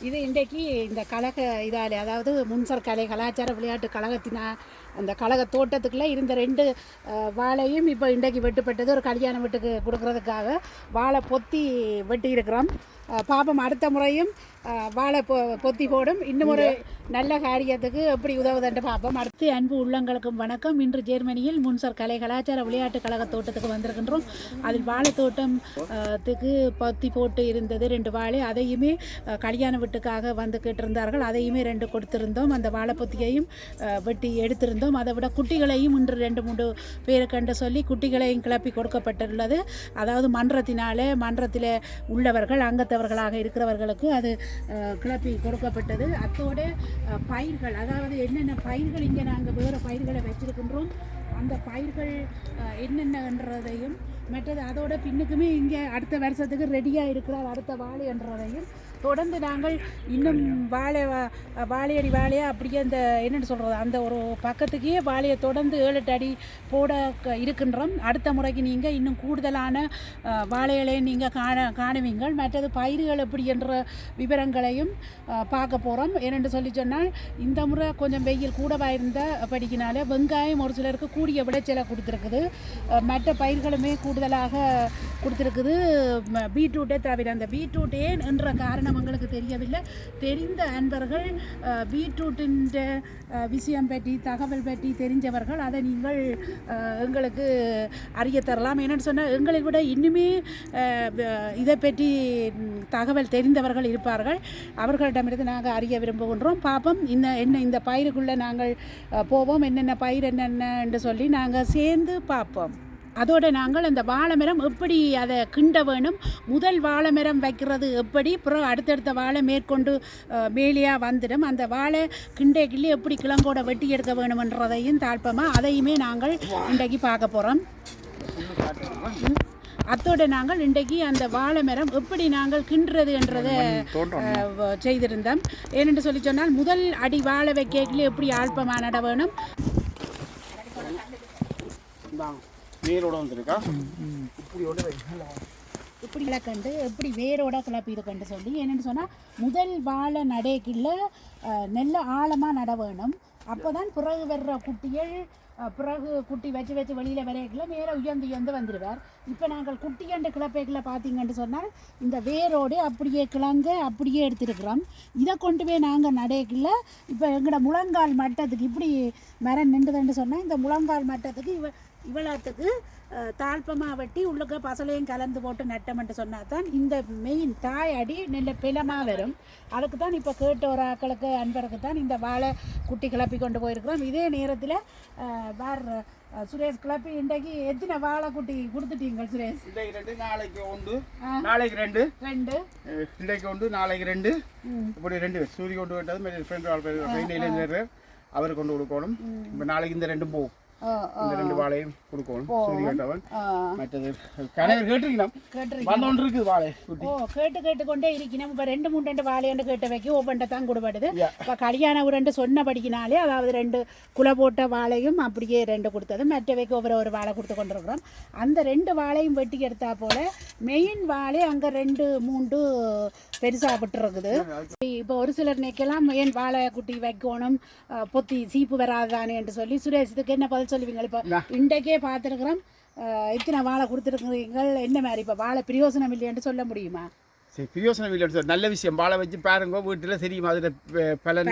இது இன்றைக்கு இந்த கழக இதால், அதாவது முன்சர் கலை கலாச்சார விளையாட்டு கழகத்தினா அந்த கழக தோட்டத்துக்குள்ளே இருந்த 2 வாழையும் இப்போ இன்றைக்கு வெட்டுப்பட்டது. ஒரு கல்யாண வீட்டுக்கு கொடுக்குறதுக்காக வாழை பொத்தி வெட்டி இருக்கிறோம். பாப்பம் அடுத்த முறையும் வாழை பொத்தி போடும். இன்னும் ஒரு நல்ல காரியத்துக்கு எப்படி உதவுதுன்ற பார்ப்போம். அடுத்து அன்பு உள்ளங்களுக்கும் வணக்கம். இன்று ஜெர்மனியில் முன்சர் கலை கலாச்சார விளையாட்டு கழக தோட்டத்துக்கு வந்திருக்கின்றோம். அதில் வாழை தோட்டத்துக்கு பொத்தி போட்டு இருந்தது 2 வாழை. அதையுமே கல்யாண வீட்டுக்காக வந்து கேட்டிருந்தார்கள். அதையுமே 2 கொடுத்திருந்தோம். அந்த வாழை பொத்தியையும் வெட்டி எடுத்திருந்தோம். அதை விட குட்டிகளையும் இன்று 2-3 பேரை கண்டு சொல்லி குட்டிகளையும் கிளப்பி கொடுக்கப்பட்டுள்ளது. அதாவது மன்றத்தில் உள்ளவர்கள் அங்கத்தவர்களாக இருக்கிறவர்களுக்கு அது கிளப்பி கொடுக்கப்பட்டது. அத்தோடு பயிர்கள், அதாவது என்னென்ன பயிர்கள் இங்கே நாங்கள் வேறு பயிர்களை வச்சிருக்கின்றோம், அந்த பயிர்கள் என்னென்னன்றதையும் மற்றது அதோட பின்னுக்குமே இங்கே அடுத்த வருஷத்துக்கு ரெடியாக இருக்கிறார் அடுத்த வாழை என்றதையும் தொடர்ந்து நாங்கள் இன்னும் வாழையடி வாழையாக அப்படியே அந்த என்னென்னு சொல்கிறது அந்த ஒரு பக்கத்துக்கே வாழையை தொடர்ந்து 7-8 அடி போட இருக்கின்றோம். அடுத்த முறைக்கு நீங்கள் இன்னும் கூடுதலான வாழைகளை நீங்கள் காணுவீங்கள். மற்றது பயிர்கள் எப்படி என்ற விவரங்களையும் பார்க்க போகிறோம். என்னென்று சொல்லி சொன்னால் இந்த முறை கொஞ்சம் வெயில் கூடவாக இருந்த படிக்கினால வெங்காயம் ஒரு சிலருக்கு கூடிய விளைச்சலை கொடுத்துருக்குது. மற்ற பயிர்களுமே கூடுதலாக கொடுத்துருக்குது. பீட்ரூட்டே தவிர அந்த பீட்ரூட் ஏன் என்ற காரணம் எங்களுக்கு தெரியவில்லை. தெரிந்த அன்பர்கள் பீட்ரூட்டின் விஷயம் பற்றி தகவல் பற்றி தெரிஞ்சவர்கள் அதை நீங்கள் எங்களுக்கு அறிய தரலாம். என்னென்னு சொன்னால் எங்களை விட இன்னுமே இதை பற்றி தகவல் தெரிந்தவர்கள் இருப்பார்கள். அவர்களிடமிருந்து நாங்கள் அறிய விரும்புகின்றோம். பார்ப்போம் இந்த பயிருக்குள்ளே நாங்கள் போவோம். என்னென்ன பயிர் என்னென்ன என்று சொல்லி நாங்கள் சேர்ந்து பார்ப்போம். அதோடு நாங்கள் அந்த வாழை மரம் எப்படி அதை கிண்ட வேணும், முதல் வாழை மரம் வைக்கிறது எப்படி, அப்புறம் அடுத்தடுத்த வாழை மேற்கொண்டு மேலேயாக வந்துடும், அந்த வாழை கிண்டைக்குள்ளே எப்படி கிழங்கோட வெட்டி எடுக்க வேணுமன்றதையும் தாழ்ப்பமாக அதையுமே நாங்கள் இன்றைக்கு பார்க்க போகிறோம். அத்தோடு நாங்கள் இன்றைக்கு அந்த வாழை மரம் எப்படி நாங்கள் கிண்டுறது என்றதை செய்திருந்தோம். ஏனென்று சொல்லி சொன்னால் முதல் அடி வாழை வைக்கலே எப்படி ஆழ்ப்பமாக நட வேணும், வேரோட வந்துருக்கா இப்படி கண்டு எப்படி வேரோட கிளப்பி இது கண்டு சொல்லி என்னென்னு சொன்னால் முதல் வாழை நடைக்குள்ள நல்ல ஆழமாக நட வேணும். அப்போ தான் பிறகு வர்ற குட்டிகள் பிறகு குட்டி வச்சு வெளியில் வரையக்குள்ள மேலே உயர்ந்து வந்துடுவார். இப்போ நாங்கள் குட்டியண்டு கிளப்பைக்குள்ள பார்த்தீங்கன்னு சொன்னால் இந்த வேரோடு அப்படியே கிழங்க அப்படியே எடுத்துருக்குறோம். இதை கொண்டு போய் நாங்கள் நடைக்குள்ள இப்போ எங்களோட முழங்கால் மட்டத்துக்கு இப்படி மரம் நின்றுதுன்னு சொன்னால் இந்த முழங்கால் மட்டத்துக்கு இவ்வளோத்துக்கு தாழ்ப்பமாக வெட்டி உள்ளுக்க பசலையும் கலந்து போட்டு நட்டமென்று சொன்னால் தான் இந்த மெயின் தாய் அடி நல்ல பிளமாக வரும். அதுக்கு தான் இப்போ கேட்ட ஒரு ஆக்களுக்கு அன்பருக்கு தான் இந்த வாழை குட்டி கிளப்பி கொண்டு போயிருக்கிறோம். இதே நேரத்தில் வேறு சுரேஷ் கிளப்பி இன்றைக்கு எத்தனை வாழை குட்டி கொடுத்துட்டீங்க சுரேஷ்? இன்றைக்கு 2, நாளைக்கு 1, நாளைக்கு 2, இன்றைக்கு 1, நாளைக்கு 2, இப்படி 2 சூரிய கொண்டு விட்டது ஃப்ரெண்டு அவர் கொண்டு கொடுக்கணும். இப்போ நாளைக்கு இந்த 2 போகும். இந்த 2 வாழையும் கொடுக்கணும். சூரிய கேட்டவன் மற்றது கணவர் கேட்டிருக்கணும் வாழை கேட்டுக்கொண்டே இருக்கணும். இப்போ 2-3 வாழையண்டு கேட்ட வைக்க ஒவ்வொன்றை தான் கொடுப்படுது. இப்போ கல்யாண உரண்டு சொன்னபடிக்கினாலே அதாவது 2 குலை போட்ட வாழையும் அப்படியே 2 கொடுத்தது. மற்ற வைக்க ஒரு வாழை கொடுத்து கொண்டிருக்கிறோம். அந்த 2 வாழையும் வெட்டி எடுத்தா போல மெயின் வாழை அங்கே 2-3 பெருசாக விட்டுருக்குது. இப்போ ஒரு சிலர் நிற்கலாம் மெயின் வாழை குட்டி வைக்கணும் பொத்தி சீப்பு வராதானே என்று சொல்லி சுரேஷ் இதுக்கு என்ன பதில் சொல்லுவீங்க? இப்போ இன்றைக்கே பார்த்துருக்குறோம் இத்தனை வாழை கொடுத்துருக்குறீங்க, என்ன மாதிரி இப்போ வாழை பிரயோசனம் இல்லைன்னு சொல்ல முடியுமா? சரி, பிரயோசனம் இல்லை சார், நல்ல விஷயம். வாழை வச்சு பாருங்க, வீட்டில் தெரியும் அதில் பலன்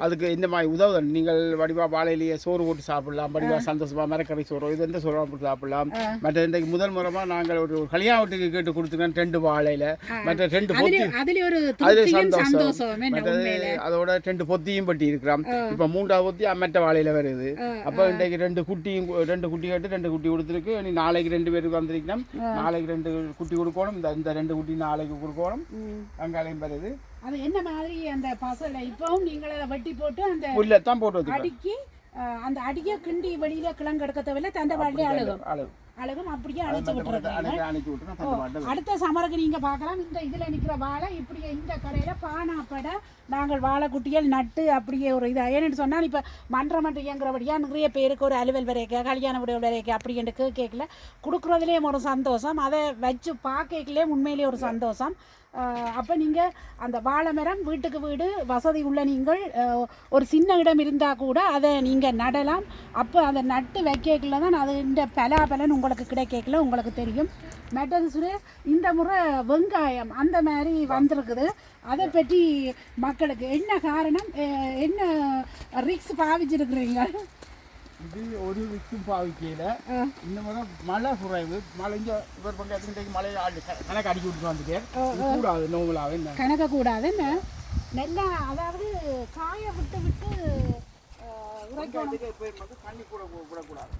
அதுக்கு இந்த மாதிரி உதவுதல். நீங்கள் வடிவா வாழையிலேயே சோறு போட்டு சாப்பிடலாம், வடிவா சந்தோஷமா மரக்கறி சோறு இது எந்த சோறு போட்டு சாப்பிடலாம். மற்ற இன்றைக்கு முதல் முறைமா நாங்கள் ஒரு கல்யாண வீட்டுக்கு கேட்டு கொடுத்துருக்கோம் 2 வாழையில, மற்ற 2 பொத்தி, அது சந்தோஷம். மற்றது அதோட 2 பொத்தியும் பட்டி இருக்கிறோம். இப்போ 3ஆவது பொத்தி மற்ற வாழையில வருது. அப்போ இன்றைக்கு 2 குட்டி கேட்டு 2 குட்டி கொடுத்துருக்கு. நாளைக்கு 2 பேருக்கு வந்திருக்கணும். நாளைக்கு 2 குட்டி கொடுக்கணும். இந்த 2 குட்டி நாளைக்கு கொடுக்கணும். அங்காலையும் வருது. அது என்ன மாதிரி அந்த பசலை இப்பவும் நீங்கள் அதை வெட்டி போட்டு அந்த புல்லத்தான் போட்டு அடிக்கி அந்த அடியை கிண்டி வெளியில கிழங்கு எடுக்க தேவையில்லை, தண்டை வாழை அழகும் அப்படியே அழைச்சி விட்டுருக்காங்க. அடுத்த சமருக்கு நீங்க பார்க்கலாம். இந்த இதுல நிக்கிற வாழை இப்படியே இந்த கடையில பானாப்பட நாங்கள் வாழைக்குட்டிகள் நட்டு அப்படியே ஒரு இது ஏன்னு சொன்னால் இப்போ மன்றம் இயங்குறபடியா நிறைய பேருக்கு ஒரு அலுவல் வரைக்க கல்யாண விட வரைக்க அப்படி என்று கேட்கல கொடுக்குறதுலேயும் ஒரு சந்தோஷம், அதை வச்சு பார்க்கலே உண்மையிலேயே ஒரு சந்தோஷம். அப்போ நீங்கள் அந்த வாழை மரம் வீட்டுக்கு வீடு வசதி உள்ள நீங்கள் ஒரு சின்ன இடம் இருந்தால் கூட அதை நீங்கள் நடலாம். அப்போ அதை நட்டு வைக்கல தான் அது இந்த பலாபலன் உங்களுக்கு கிடைக்கல உங்களுக்கு தெரியும். மெட்டது சுரேஷ், இந்த முறை வெங்காயம் அந்த மாதிரி வந்திருக்குது. அதை பற்றி மக்களுக்கு என்ன காரணம், என்ன ரிக்ஸ் பாவிச்சிருக்கிறீங்க? இது ஒரு விக்கும் பாவிக்கையில் இந்த மாதிரி மழை குறைவு. மழை இங்கே இவர் பங்காற்றுக்கு மழை கணக்கு அடிக்க விட்டு வந்துட்டு கூடாது, நோங்களாக என்ன கணக்க கூடாது. என்ன நல்லா அதாவது காய விட்டு விட்டு தண்ணி கூட விடக்கூடாது.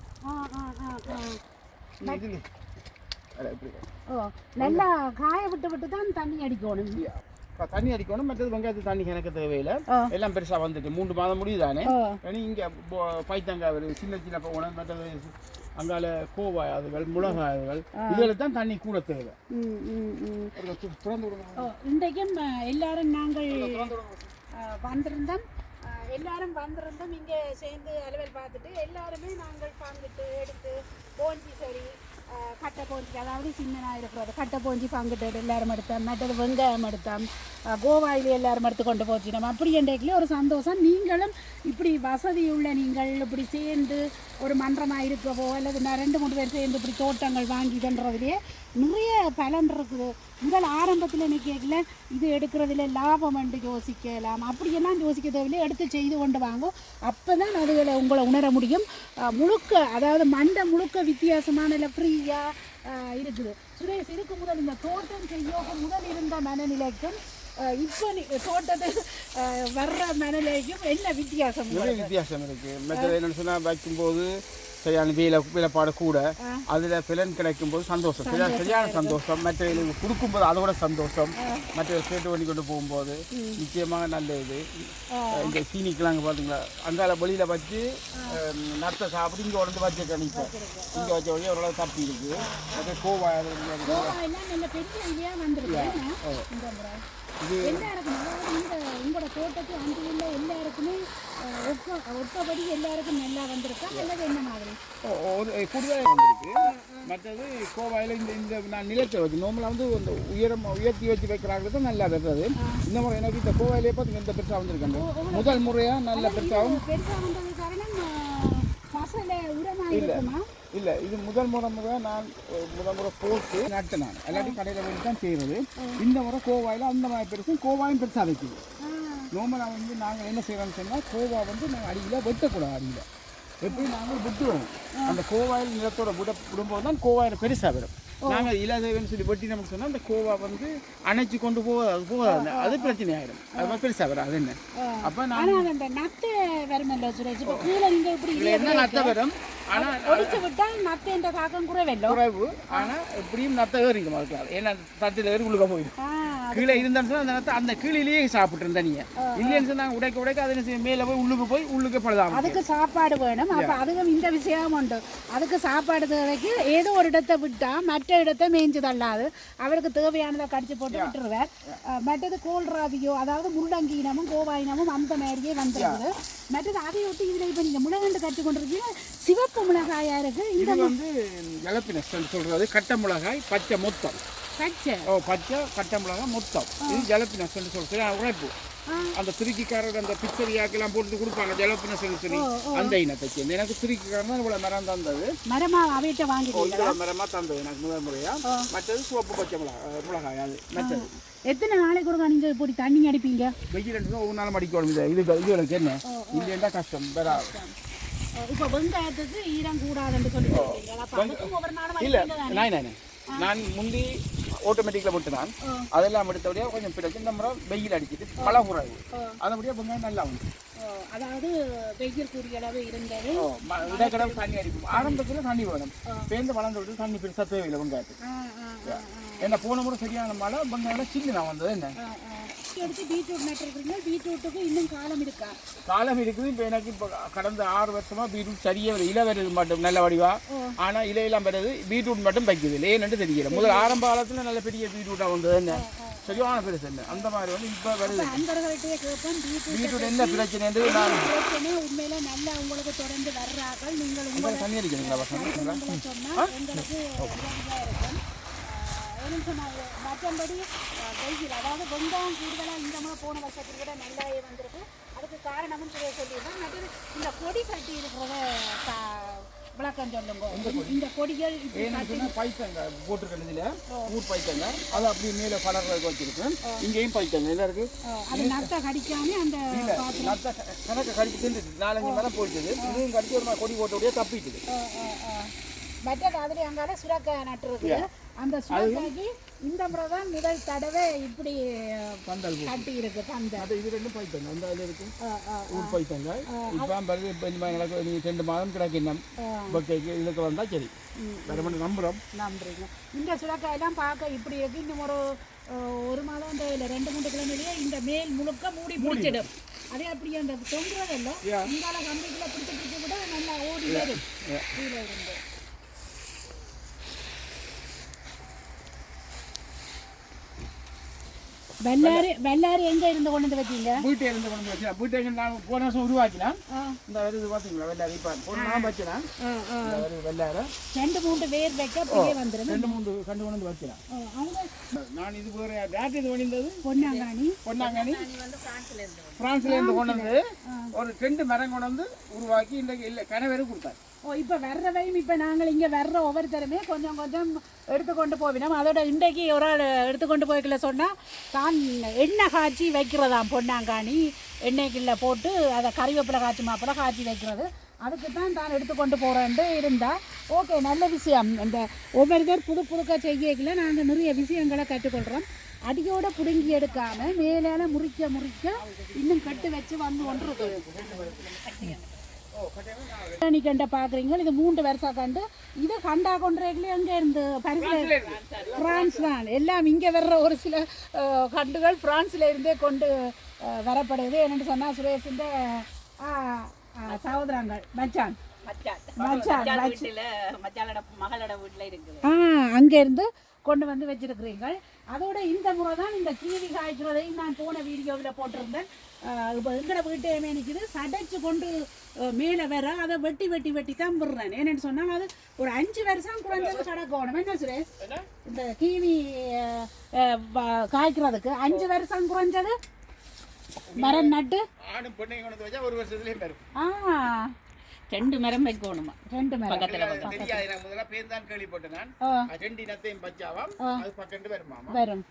நல்லா காய விட்டு விட்டு தான் தண்ணி அடிக்கணும். தண்ணி அடிக்கணும். மற்றது வெங்காயத்து தண்ணி எனக்கு தேவையில்லை. எல்லாம் பெருசா வந்துட்டு 3 மாதம் முடியுதானே. இங்க பைத்தங்காய் சின்ன சின்ன போகணும். மற்றது அங்கால கோவாயாதுகள் முளகாயாதுகள் இதில் தான் தண்ணி கூட தேவை. இன்றைக்கும் எல்லாரும் நாங்கள் வந்திருந்தோம். இங்கே சேர்ந்து அலுவல் பார்த்துட்டு எல்லாருமே நாங்கள் பங்கிட்டு எடுத்து போஞ்சி சரி கட்டை போஞ்சி, அதாவது சின்னனாக இருக்கிறது கட்டை போஞ்சி பங்கிட்டு எல்லாரும் எடுத்தோம். மற்றது வெங்காயம் எடுத்தோம், கோவாயில் எல்லாரும் எடுத்து கொண்டு போச்சு. நம்ம அப்படி என்றைக்குள்ளே ஒரு சந்தோஷம். நீங்களும் இப்படி வசதி உள்ள நீங்கள் இப்படி சேர்ந்து ஒரு மன்றமாக இருக்கவோ அல்லது 2-3 பேர் சேர்ந்து இப்படி தோட்டங்கள் வாங்கிதுன்றதுலேயே நிறைய பலன் இருக்குது. முதல் ஆரம்பத்தில் நிற்கல இது எடுக்கிறதுல லாபம் என்று யோசிக்கலாம். அப்படியெல்லாம் யோசிக்க தேவையில்லை, எடுத்து செய்து கொண்டு வாங்கும். அப்போ தான் அதுகளை உங்களை உணர முடியும். முழுக்க அதாவது மண்டை முழுக்க வித்தியாசமான இல்லை ஃப்ரீயாக இருக்குது. சுரேஷ், இதுக்கு முதல் இந்த தோட்டம் செய்ய முதல் இருந்த மனநிலைக்கும் இப்போ தோட்டத்தை வர்ற மனநிலைக்கும் என்ன வித்தியாசம்? வித்தியாசம் இருக்குது. மற்ற என்ன சொன்னால் வைக்கும்போது சரியான வேலைப்பாடு கூட, அதில் பலன் கிடைக்கும் போது சந்தோஷம், சரியான சந்தோஷம். மற்ற கொடுக்கும்போது அதோட சந்தோஷம். மற்ற கேட்டு பண்ணி கொண்டு போகும்போது நிச்சயமாக நல்ல இது. இந்த சீனிக்கெலாம் பார்த்தீங்களா, அங்கால வெளியில் வச்சு நத்தை சாப்பிட்டு இங்கே உடந்து வச்சு கணிப்போம். இங்கே வச்ச வழியாக ஓரளவு தப்பி இருக்குது. அது கோவா உங்களோட தோட்டத்து அங்குள்ள எல்லாருக்குமே ஒட்டபடி எல்லாருக்கும் நல்லா வந்திருக்கா அல்லது என்ன மாதிரி? கூடுதலாக வந்திருக்கு. மற்றது கோவாயில் இந்த நான் நிலத்தை வச்சு நோம்பலாக வந்து இந்த உயர்த்தி வச்சு வைக்கிறாங்க தான் நல்லா வருது. இந்த முறை எனக்கு இந்த கோவாயிலே பார்த்து இந்த பெருசாக வந்திருக்காங்க. முதல் முறையாக நல்ல பெருசாகவும் வந்தது காரணம் மசாலா உரமாக இருக்குமா? இல்லை, இது முதல் முறை நான் முதல் முறை போட்டு நட்டு நான் எல்லாத்தையும் கடையில் போய் தான் செய்கிறது. இந்த முறை கோவாயில் அந்த மாதிரி பெருசும் கோவாயும் பெருசாக வைக்குது. நோம்பலாக வந்து நாங்கள் என்ன செய்கிறோம்னு சொன்னால் கோவா வந்து நாங்கள் அடியில் வெட்டக்கூடாது. அடியில் எப்படி நாங்கள் விட்டுருவோம். அந்த கோவாயில் நிலத்தோட விடும்போது தான் கோவாயில் பெருசாக வரும். நாங்கள் இல்லாதவன்னு சொல்லி வெட்டி நமக்கு சொன்னால் அந்த கோவா வந்து அணைச்சி கொண்டு போகாது. அது பிரச்சனை ஆகிடும். அது மாதிரி பெருசாக வரும். அது என்ன அப்போ நான் நத்தை வருமல்ல சுரேஷ், இப்போ கீழே நீங்கள் இப்படி என்ன நத்தை வரும். ஆனால் ஒடிச்சு விட்டால் நத்தை என்ற தாக்கம் குறைவு. ஆனால் எப்படியும் நத்தை ஏறிக்கும். அதுக்கு ஏன்னா தட்டில் ஏறி உள்ளுக்க போயிடும். கீழே இருந்தான்னு சொன்னால் அந்த நத்தை அந்த கீழிலேயே சாப்பிட்றேன் தனியாக. இல்லைன்னு சொன்னால் உடைக்க அதை மேலே போய் உள்ளுக்கு பழுதாகும். அதுக்கு சாப்பாடு வேணும். அப்போ அதுவும் இந்த விஷயம் உண்டு. அதுக்கு சாப்பாடு தேவைக்கு ஏதோ ஒரு இடத்தை விட்டால் மற்ற இடத்தை மேய்ஞ்சு தள்ளாது. அவருக்கு தேவையானதை கடிச்சு போட்டு விட்டுருவார். மற்றது கோல்ராவியோ அதாவது முள்ளங்கீனமும் கோவாயினமும் அந்த மாதிரியே வந்துடுது. மற்றது அதை ஒட்டி இதில் இப்போ நீங்கள் மிளகண்டு கட்டி கொண்டிருக்கீங்க. சிவப்பு மிளகாயா இருக்கு. இது வந்து ஜலப்பினஸ் சொல்றது கட்ட மிளகாய் பச்சை மொத்தம். பச்சை கட்ட மிளகாய் மொத்தம். இது ஜலப்பினஸ் சொல்றது உழைப்பு. அந்த திருக்கிக்காரர் அந்த பிச்சரியாக்கெல்லாம் போட்டு கொடுப்பாங்க ஜலப்பினஸ் சொல்லி அந்த இனத்தைக்கு. எனக்கு திருக்கிக்காரன் இவ்வளோ மரம் தந்தது. மரமா அவையிட்ட வாங்கி மரமா தந்தது எனக்கு முதல் முறையா. மற்றது சிவப்பு பச்சை மிளகாய். அது மற்றது எத்தனை நாளைக்கு ஒரு நீங்கள் இப்படி தண்ணி அடிப்பீங்க? வெயில் ஒவ்வொரு நாளும் அடிக்கணும். இது எனக்கு என்ன இல்லைன்னா கஷ்டம் வேற. இப்போ வெங்காயத்துக்கு ஈரம் கூடாதுன்னு சொல்லி இல்லை நான் முந்தி ஆட்டோமேட்டிக்கில் போட்டு நான் அதெல்லாம் எடுத்தபடியாக கொஞ்சம் பிறகு இந்த முறை வெயில் அடிச்சிட்டு பல குறைவு அதபடியாக வெங்காயம் நல்லா உண்டு. அதாவது வெயில் கூடிய அளவு இருந்தது. இடைக்கடவு தண்ணி அடிக்கும். ஆரம்பத்தில் தண்ணி வேணும். பேருந்து வளர்ந்து விட்டு தண்ணி பெருசாக தேவையில்லை வெங்காயத்துக்கு. என்ன போன முறை சரியான மழை வெங்காயம் சின்ன நான் வந்தது. என்ன எடுத்து பீட்ரூட் நட்டுருக்கீங்க. பீட்ரூட்டுக்கு இன்னும் காலம் இருக்கா? காலம் இருக்குது. இப்போ எனக்கு இப்போ கடந்த 6 வருஷமாக பீட்ரூட் சரியாக இலை வருது மட்டும் நல்ல வடிவா. ஆனால் இலையெல்லாம் வருது, பீட்ரூட் மட்டும் வைக்குது. ஏன்னு தெரியல. முதல் ஆரம்ப காலத்தில் நல்ல பெரிய பீட்ரூட்டாக வந்தது. என்ன சரியான பெருசு என்ன அந்த மாதிரி வந்து இப்போ வருது. பீட்ரூட் என்ன பிரச்சனை என்று நான் உண்மையில நல்லா உங்களுக்கு தொடர்ந்து வர்றார்கள். நீங்கள் தண்ணி அடிக்கிறீங்களா? சொன்னால் எங்களுக்கு ஒரு நிமிஷம் மற்றபடி வெயில் அதாவது வெங்காயம் கூடுதலாக இந்த மாதிரி போன வருஷத்தை விட நல்லாவே வந்திருக்கு. அதுக்கு காரணமும் சொல்லியிருக்கேன். மற்றது இந்த கொடி கட்டி இருக்கிறத விளக்கம் சொல்லுங்க. இந்த கொடிகள் பைத்தங்க போட்டிருக்கல ஊர் பைத்தங்க அது அப்படியே மேலே கலர் வச்சிருக்கேன். இங்கேயும் பைத்தங்க எல்லாம் இருக்கு. அது நத்தை கடிக்காம அந்த நத்தை கணக்கு கடிச்சு தின்றுச்சு. 4-5 மரம் போயிடுது. இதுவும் கடிச்சு ஒரு மாதிரி கொடி போட்டோடய தப்பிட்டுது. மற்ற மாதிரி அங்கால சுரக்காய் நட்டுருக்கு. அந்த சுரக்காய்க்கு இந்த முறை தான் முதல் தடவை இப்படி பந்தல் கட்டி இருக்கு பந்தல். அது இது ரெண்டும் பைத்தங்க அந்த அதில் இருக்கு ஊர் பைத்தங்க. இப்போ பிறகு இப்போ இந்த மாதிரி நடக்கும். நீங்கள் 2 மாதம் கிடக்கு இன்னும் பக்கைக்கு இதுக்கு வந்தால் சரி வேறு மட்டும் நம்புறீங்க. இந்த சுரக்காயெல்லாம் பார்க்க இப்படி இருக்கு. இன்னும் ஒரு மாதம் இந்த இல்லை 2-3 கிழமையிலேயே இந்த மேல் முழுக்க மூடி பிடிச்சிடும். அதே அப்படி அந்த தொங்குறதெல்லாம் இங்கால கம்பிக்குள்ள பிடிச்சி விட நல்லா ஓடி வரும் கீழே இருந்து. வெள்ளாரி எங்க இருந்து கொண்டு வந்து வச்சீங்க? வீட்டை இருந்து கொண்டு வச்சா வீட்டை நான் போன வருஷம் உருவாக்கினா இந்த வருது பாத்தீங்களா வெள்ளாரி இப்போ போன நான் வச்சேன். வெள்ளார 2-3 வேர் வைக்க அப்படியே வந்துடும். 2-3 கண்டு கொண்டு வந்து வச்சேன். நான் இது வேற யார்ட்டு இது பண்ணியிருந்தது பொன்னாங்கானி வந்து பிரான்ஸ்ல இருந்து கொண்டு வந்து ஒரு 2 மரம் கொண்டு வந்து உருவாக்கி இந்த இல்லை கனவேறு கொடுத்தாரு. இப்போ வர்றவையும் இப்போ நாங்கள் இங்கே வர்ற ஒவ்வொருத்தருமே கொஞ்சம் கொஞ்சம் எடுத்துக்கொண்டு போவினோம். அதோட இன்றைக்கு ஒரு ஆள் எடுத்துக்கொண்டு போய்க்கல சொன்னால் தான் எண்ணெய் காய்ச்சி வைக்கிறதாம். பொன்னாங்கானி எண்ணெய்க்குள்ள போட்டு அதை கறிவேப்பிலை காய்ச்சி மாப்பிளை காய்ச்சி வைக்கிறது. அதுக்கு தான் எடுத்துக்கொண்டு போகிறேன்ட்டு இருந்தால் ஓகே நல்ல விஷயம். இந்த ஒவ்வொருத்தர் புதுக்க செய்யல நாங்கள் நிறைய விஷயங்களை கற்றுக்கொள்கிறோம். அடியோடு பிடுங்கி எடுக்காமல் மேலால முறிக்க இன்னும் கட்டு வச்சு வந்து ஒன்று கண்ட பாக்குறீங்க. இது 3 வருஷம் கண்டு இது கண்டா கொண்டுறீங்களே அங்கே இருந்து பிரான்ஸ் தான் எல்லாம் இங்கே வர்ற ஒரு சில கண்டுகள் பிரான்ஸ்ல இருந்தே கொண்டு வரப்படுது. என்னென்னு சொன்னா சுரேஷின் சகோதரங்கள் மச்சான் மகளோட வீட்டுல இருக்கு. அங்க இருந்து கொண்டு வந்து வச்சிருக்கிறீங்க. அதோட இந்த முறை தான் இந்த கீவி காய்க்கிறதையும் நான் போன வீடியோவில் போட்டிருந்தேன். இப்போ எங்கட வீட்டையுமே நிற்கிது சடைச்சு கொண்டு மேலே வர அதை வெட்டி தான் விடுறேன். என்னென்னு சொன்னால் அது ஒரு 5 வருஷம் குறைஞ்சது கிடக்கணும். என்ன சுரேஷ் இந்த கீவி காய்க்கிறதுக்கு 5 வருஷம் குறைஞ்சது மரம் நட்டு 2 மரம் வைக்கணுமா? 2 மரம் பக்கத்துல வரும்.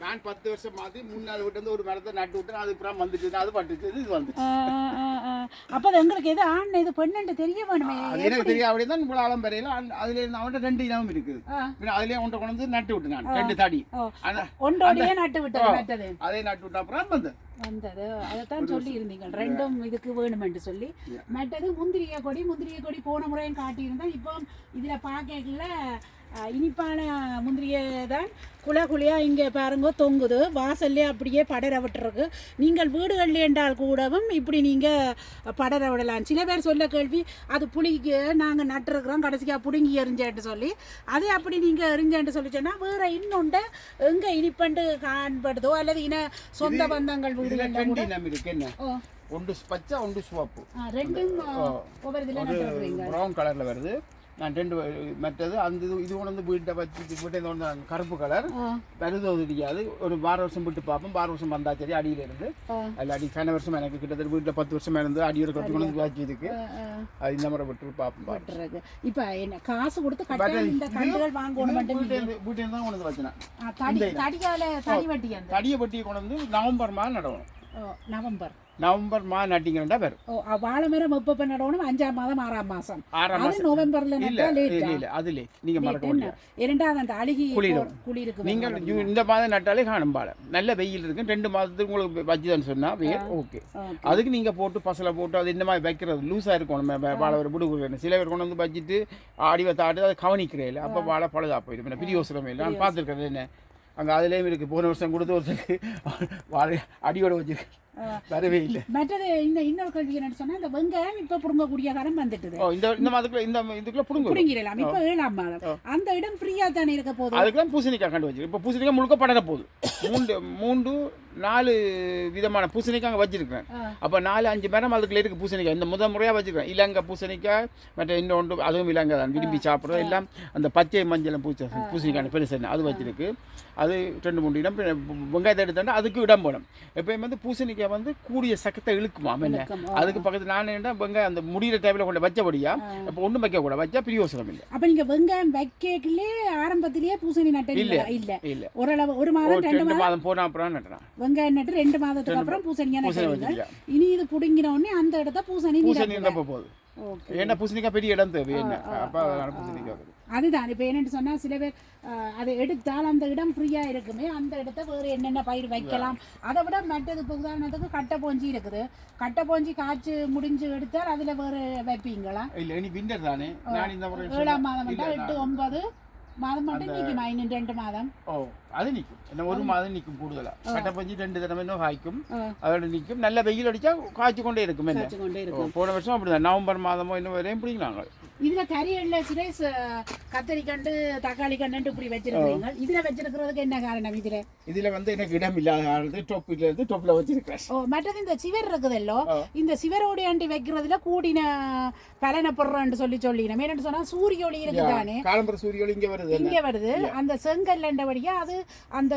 நான் 10 வருஷம் மாதிரி 3 விட்டு ஒரு மரத்தை நட்டு விட்டு அது அப்புறம் வந்துட்டு அது பட்டுச்சு இது வந்து. அப்ப எங்களுக்கு எது ஆண் இது பெண்ணு தெரிய வேணுமே. எனக்கு தெரியும். அப்படிதான் இவ்வளவு ஆழம் வரையில அதுல இருந்து அவன்கிட்ட 2 இனமும் இருக்குது. அதுலயே ஒன்றை கொண்டு வந்து நட்டு விட்டு நான் 2 தடி ஒன்றோடையே நட்டு விட்டது. அதே நட்டு விட்ட அப்புறம் வந்தது. அதைத்தான் சொல்லி இருந்தீங்க 2ம் இதுக்கு வேணுமென்று சொல்லி. மற்றது முந்திரிய கொடி போன முறையும் காட்டியிருந்தா. இப்போ இதுல பாக்கல இனிப்பான முந்திரியை தான் குழியா இங்கே பாருங்க தொங்குது. வாசல்லே அப்படியே படர விட்டுருக்கு. நீங்கள் வீடுகளில் என்றால் கூடவும் இப்படி நீங்கள் படர விடலாம். சில பேர் சொல்ல கேள்வி அது புளிக்கு நாங்கள் நட்டுருக்குறோம் கடைசியாக பிடுங்கி எரிஞ்சேன்ட்டு சொல்லி அதே அப்படி நீங்கள் எரிஞ்சேன்ட்டு சொல்லி சொன்னால் வேறு இன்னொன்று எங்கே இனிப்பண்டு காண்படுதோ அல்லது சொந்த பந்தங்கள் வீடுகளில் ஒன்று பச்சை ஒன்று சிவப்பு 2ம் ஒவ்வொரு இதில் நட்டுருக்குறீங்க. ப்ரௌன் கலரில் வருது. நான் 2 மற்றது அந்த இது கொண்டு வீட்டை வச்சு வீட்டை கருப்பு கலர் வருது தெரியாது. ஒரு 12 வருஷம் விட்டு பார்ப்போம். 12 வருஷம் வந்தா சரி அடியில இருந்து அதில் அடி கன வருஷம் எனக்கு கிட்டத்தட்ட வீட்டில் 10 வருஷம் இருந்து அடியோட கட்டி கொண்டு வச்சு இதுக்கு அது இந்த மாதிரி விட்டு பார்ப்போம். இப்போ என்ன காசு கொடுத்து இந்த கண்டுகள் வாங்கணும் வீட்டில் தான் கொண்டு வந்து வச்சேன். தடியை வெட்டி கொண்டு வந்து நவம்பர் மாதம் நடணும். நவம்பர் மாதம் நட்டிங்கன்னா வரும். வாழை மரம் எப்ப நடணும்? 5ஆம் மாதம் 6ஆம் மாதம். நவம்பர்ல அதுல நீங்க மறக்க முடியாது. 2வது அந்த அழுகி குளிருக்கு நீங்க இந்த மாதம் நட்டாலே காணும் வாழை நல்ல வெயில் இருக்கு. 2 மாதத்துக்கு உங்களுக்கு வச்சுதான்னு சொன்னா ஓகே. அதுக்கு நீங்க போட்டு பசலை போட்டு அது இந்த மாதிரி வைக்கிறது லூஸா இருக்கும். வாழை ஒரு விடுவிடுவேன். சில பேர் கொண்டு வந்து வச்சுட்டு ஆடி தாட்டு அதை கவனிக்கிறேன். அப்ப வாழை பழுதா போயிடும். பெரிய யோசனை இல்லை. நான் பார்த்துருக்கேன் என்ன அங்கே அதுலேயும் இருக்குது. போன வருஷம் கொடுத்து ஒருத்தருக்கு வாழை அடியோட வச்சிருக்கு. வரவே இல்லை. மற்றது இன்னொரு கேள்வி என்னன்னு சொன்னா இந்த வெங்காயம் இப்ப புடுங்கக்கூடிய காலம் வந்துட்டுது. இந்த மாதத்துக்குள்ள இதுக்குள்ள புடுங்கிடலாம். இப்ப 7ஆம் மாதம் அந்த இடம் ஃப்ரீயா தானே இருக்க போகுது. அதுக்கெல்லாம் பூசணிக்காய் கண்டு வச்சிருக்கு. இப்போ பூசணிக்காய் முழுக்க படர போகுது. 4 விதமான பூசணிக்காய் அங்கே வச்சிருக்கிறேன். அப்போ 4-5 மரம் அதுக்குள்ள இருக்கு பூசணிக்காய். இந்த முறையாக வச்சிருக்கேன். இலங்கை பூசணிக்காய் மற்ற இன்னொன்று அதுவும் இலங்கை தான் விரும்பி சாப்பிட்றோம். எல்லாம் அந்த பச்சை மஞ்சள் பூசணிக்காய் பெருசு அது வச்சிருக்கு. அது 2-3 இடம் வெங்காயத்தை எடுத்தோன்னா அதுக்கு இடம் போடும். எப்பயும் வந்து பூசணிக்காய் வந்து கூடிய சக்கத்தை இழுக்குமா என்ன அதுக்கு பக்கத்தில் நான் என்ன வெங்காயம் அந்த முடிகிற டைமில் கொண்டு வச்சபடியா இப்போ ஒன்றும் வைக்கக்கூடாது. வச்சா பிரியோசனம் இல்லை. அப்போ நீங்கள் வெங்காயம் வைக்கலே ஆரம்பத்திலேயே பூசணி நட்டு இல்லை இல்லை ஓரளவு 1 மாதம் 2 மாதம் போன அப்புறம் நட்டுறேன். வெங்காயம் நட்டு 2 மாதத்துக்கு அப்புறம் பூசணியா நட்டு இனி இது புடுங்கின உடனே அந்த இடத்த பூசணி போகுது. ஏன்னா பூசணிக்காய் பெரிய இடம் தேவை என்ன அப்போ பூசணிக்காய் அதுதான். இப்போ என்னென்னு சொன்னால் சில பேர் அதை எடுத்தால் அந்த இடம் ஃப்ரீயாக இருக்குமே அந்த இடத்த வேறு என்னென்ன பயிர் வைக்கலாம். அதை விட மற்றது இப்போ உதாரணத்துக்கு கட்டை போஞ்சி இருக்குது. கட்டை போஞ்சி காய்ச்சி முடிஞ்சு எடுத்தால் அதில் வேறு வைப்பீங்களா? இல்லை இனி விண்டர் தானே. நான் இந்த 7ஆம் மாதம் 8-9 மாதம் மட்டும் நிற்குமா? இன்னும் 2 மாதம் அது நிற்கும். என்ன 1 மாதம் நிற்கும். கூடுதலா கட்டை பஞ்சு 2 தடவை இன்னும் காய்க்கும். அதோட நிற்கும். நல்ல வெயில் அடிச்சா காய்ச்சி கொண்டே இருக்கும். என்ன போன வருஷம் அப்படிதான் நவம்பர் மாதமோ இன்னும் வரையும் பிடிக்கலாங்க. இதுல கறியல்ல சுரேஷ் கத்தரி கண்டு தக்காளி கண்டு இப்படி வச்சிருக்கீங்க. இதுல வச்சிருக்கிறதுக்கு என்ன காரணம்? இதுல வந்து எனக்கு இடம் இல்லாத காரணத்து டொப்பில இருந்து டொப்ல வச்சிருக்கேன். மற்றது இந்த சிவர் இருக்குதல்லோ இந்த சிவரோடி ஆண்டி வைக்கிறதுல கூடின பலனை பொருள்னு சொல்லினோம். என்னன்னு சொன்னா சூரிய ஒளி இருக்குதானே. காலம்பர சூரிய ஒளி இங்க வருது. அந்த செங்கல்லண்டபடியா அது அந்த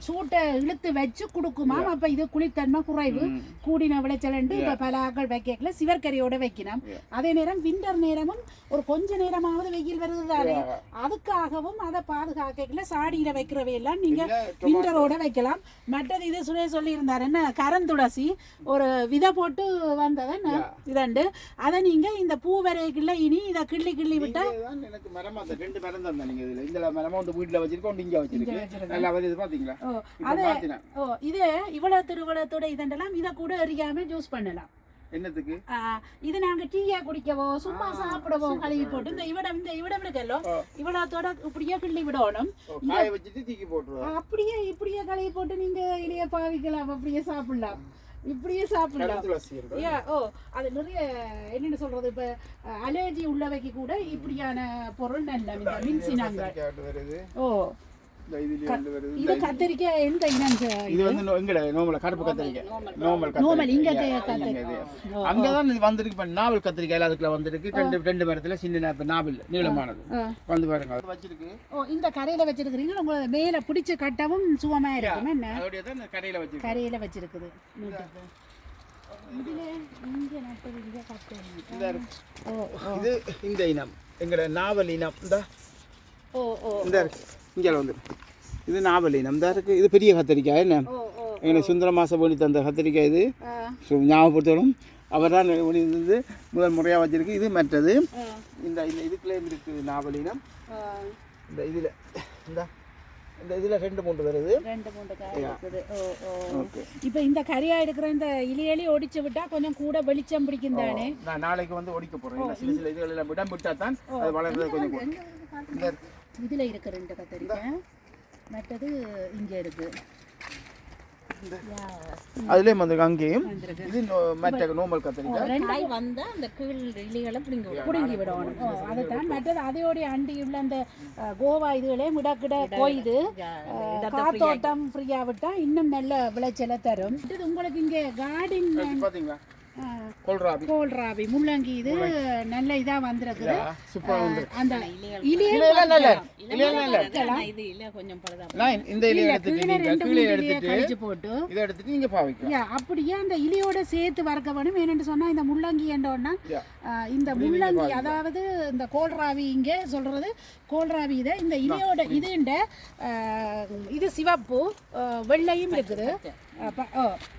சூட்டை இழுத்து வச்சு கொடுக்குமா. அப்ப இது குளிர்தன்மை குறைவு கூடின விளைச்சல் இப்ப பல ஆக்கள் வைக்கல சிவர்கரியோட வைக்கணும். அதே நேரம் விண்டர் நேரமும் ஒரு கொஞ்ச நேரமாவது வெயில் வருது தானே. அதுக்காகவும் அதை பாதுகாக்கல சாடியில வைக்கிறவையெல்லாம் நீங்க விண்டரோட வைக்கலாம். மற்றது இது சுரே சொல்லி இருந்தாரு என்ன கரந்துளசி ஒரு விதை போட்டு வந்ததன்னு இதண்டு அதை நீங்க இந்த பூ வரைக்குள்ள இனி இதை கிள்ளி விட்டா எனக்கு மரம் அந்த 2 மரம் தான் நீங்க இதுல இந்த மரம் வந்து வீட்ல வச்சிருக்கோம். இங்க வச்சிருக்கேன். நல்லா வருது பாத்தீங்களா? இது இவ்வளவு திருவள்ளத்தோட இதண்டெல்லாம் இதை கூட எரியாம ஜூஸ் பண்ணலாம். என்னத்துக்கு? இது நாங்க டீயா குடிக்கவோ சும்மா சாப்பிடவோ கழுவி போட்டு இந்த இவிடம் இருக்கல்லோ இவ்வளோத்தோட இப்படியே கிள்ளி விடணும். அப்படியே இப்படியே கழுவி போட்டு நீங்க இலைய பாவிக்கலாம். அப்படியே சாப்பிடலாம். இப்படியே சாப்பிடலாம். அது நிறைய என்னென்னு சொல்றது இப்ப அலர்ஜி உள்ளவைக்கு கூட இப்படியான பொருள் நல்ல மின்சினாங்க. இது கத்திரிக்காய் எந்த இனம்? இது வந்து எங்கட நார்மல் கருப்பு கத்திரிக்காய். நார்மல் இங்க அங்கதான் இது வந்திருக்கு. இப்ப நாவல் கத்திரிக்காய் அதுக்குள்ள வந்திருக்கு. 2 மரத்துல சின்ன நாவல் நீளமானது வந்து பாருங்க வச்சிருக்கு. இந்த கரையில வச்சிருக்கீங்க. உங்களுக்கு மேல பிடிச்சு கட்டவும் சுகமா இருக்கும். என்ன அதோட தான் கரையில வச்சிருக்குது. இதுல இங்க நட்டு இங்க கட்டணும். இது இந்த இனம் எங்கட நாவல் இனம். இந்த இங்கே வந்து இது நாவல் இனம் தான் இருக்கு. இது பெரிய கத்திரிக்காய். என்ன எங்களுக்கு சுந்தர மாசம் பண்ணி தந்த கத்திரிக்காய். இது ஞாபகப்படுத்தணும். அவர் தான் வந்து முதல் முறையாக வச்சிருக்கு. இது மற்றது இந்த இதுக்குள்ளேயும் இருக்குது நாவல் இனம். இந்த இதில் இந்த இதில் 2-3 வருது. 2-3 காய் இருக்குது. இப்போ இந்த கரியா இருக்கிற இந்த இலையலி ஒடிச்சு விட்டா கொஞ்சம் கூட வெளிச்சம் பிடிக்கும் தானே. நான் நாளைக்கு வந்து ஒடிக்க போறேன். சில இதுகள் எல்லாம் இடம் விட்டா தான் அது வளர்றது கொஞ்சம். இதுல இருக்கு 2 கத்திரிக்காய். மற்றது இங்க இருக்கு. அதுலயும் வந்து அங்கேயும் இது மற்ற நார்மல் கத்திரிக்காய் வந்தா அந்த கீழ் இலைகளை புடுங்கி விடணும். அதுதான் மற்றது அதையோட அண்டி உள்ள அந்த கோவா இதுகளே விடக்கிட கோயுது. காத்தோட்டம் ஃப்ரீயா விட்டா இன்னும் நல்ல விளைச்சலை தரும். உங்களுக்கு இங்க கார்டன் பாத்தீங்களா? கோல்ராபி முள்ளங்கி இது நல்ல இதா வந்திருக்குது. அந்த அப்படியே அந்த இலையோட சேர்த்து வறுக்க வேணும். என்னன்னு சொன்னா இந்த முள்ளங்கி என்றோன்னா இந்த முள்ளங்கி அதாவது இந்த கோல்ராவி இங்கே சொல்றது கோல்ராவி இதை இந்த இலையோட இதுண்ட இது சிவப்பு வெள்ளையும் இருக்குது.